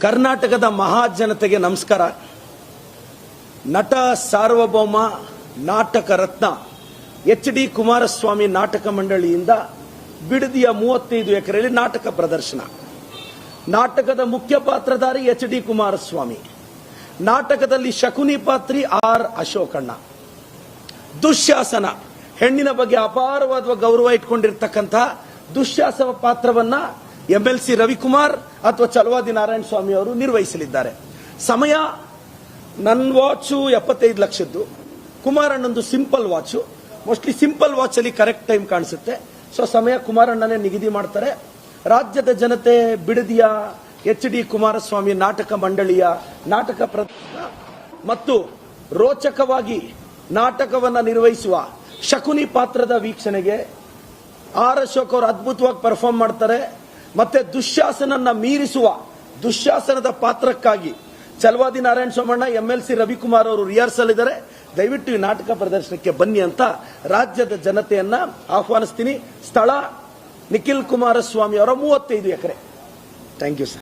ಕರ್ನಾಟಕದ ಮಹಾಜನತೆಗೆ ನಮಸ್ಕಾರ. ನಟ ಸಾರ್ವಭೌಮ ನಾಟಕ ರತ್ನ ಎಚ್.ಡಿ. ಕುಮಾರಸ್ವಾಮಿ ನಾಟಕ ಮಂಡಳಿಯಿಂದ ಬಿಡದಿಯ 35 ಎಕರೆಯಲ್ಲಿ ನಾಟಕ ಪ್ರದರ್ಶನ. ನಾಟಕದ ಮುಖ್ಯ ಪಾತ್ರಧಾರಿ ಎಚ್.ಡಿ. ಕುಮಾರಸ್ವಾಮಿ, ನಾಟಕದಲ್ಲಿ ಶಕುನಿ ಪಾತ್ರಿ ಆರ್ ಅಶೋಕಣ್ಣ. ದುಶ್ಯಾಸನ, ಹೆಣ್ಣಿನ ಬಗ್ಗೆ ಅಪಾರವಾದ ಗೌರವ ಇಟ್ಕೊಂಡಿರ್ತಕ್ಕಂತಹ ದುಶ್ಯಾಸನ ಪಾತ್ರವನ್ನ MLC ರವಿಕುಮಾರ್ ಅಥವಾ ಚಲವಾದಿ ನಾರಾಯಣ ಸ್ವಾಮಿ ಅವರು ನಿರ್ವಹಿಸಲಿದ್ದಾರೆ. ಸಮಯ ನನ್ನ ವಾಚು 75 ಲಕ್ಷದ್ದು, ಕುಮಾರಣ್ಣಂದು simple watch. Mostly simple watch ಅಲ್ಲಿ ಕರೆಕ್ಟ್ ಟೈಮ್ ಕಾಣಿಸುತ್ತೆ. ಸೊ ಸಮಯ ಕುಮಾರಣ್ಣನೇ ನಿಗದಿ ಮಾಡ್ತಾರೆ. ರಾಜ್ಯದ ಜನತೆ ಬಿಡದಿಯ ಎಚ್.ಡಿ. ಕುಮಾರಸ್ವಾಮಿ ನಾಟಕ ಮಂಡಳಿಯ ನಾಟಕ ಪ್ರದರ್ಶನ ಮತ್ತು ರೋಚಕವಾಗಿ ನಾಟಕವನ್ನ ನಿರ್ವಹಿಸುವ ಶಕುನಿ ಪಾತ್ರದ ವೀಕ್ಷಣೆಗೆ ಆರ್ ಅಶೋಕ್ ಅವರು ಅದ್ಭುತವಾಗಿ ಪರ್ಫಾರ್ಮ್ ಮಾಡ್ತಾರೆ. ಮತ್ತೆ ದುಶ್ಯಾಸನನ್ನ ಮೀರಿಸುವ ದುಶ್ಯಾಸನದ ಪಾತ್ರಕ್ಕಾಗಿ ಚಲವಾದಿ ನಾರಾಯಣ ಸ್ವಾಮಣ್ಣ, MLC ರವಿಕುಮಾರ್ ಅವರು ರಿಹರ್ಸಲ್ ಇದ್ದಾರೆ. ದಯವಿಟ್ಟು ಈ ನಾಟಕ ಪ್ರದರ್ಶನಕ್ಕೆ ಬನ್ನಿ ಅಂತ ರಾಜ್ಯದ ಜನತೆಯನ್ನ ಆಹ್ವಾನಿಸ್ತೀನಿ. ಸ್ಥಳ ನಿಖಿಲ್ ಕುಮಾರಸ್ವಾಮಿ ಅವರ 35 ಎಕರೆ. Thank you sir.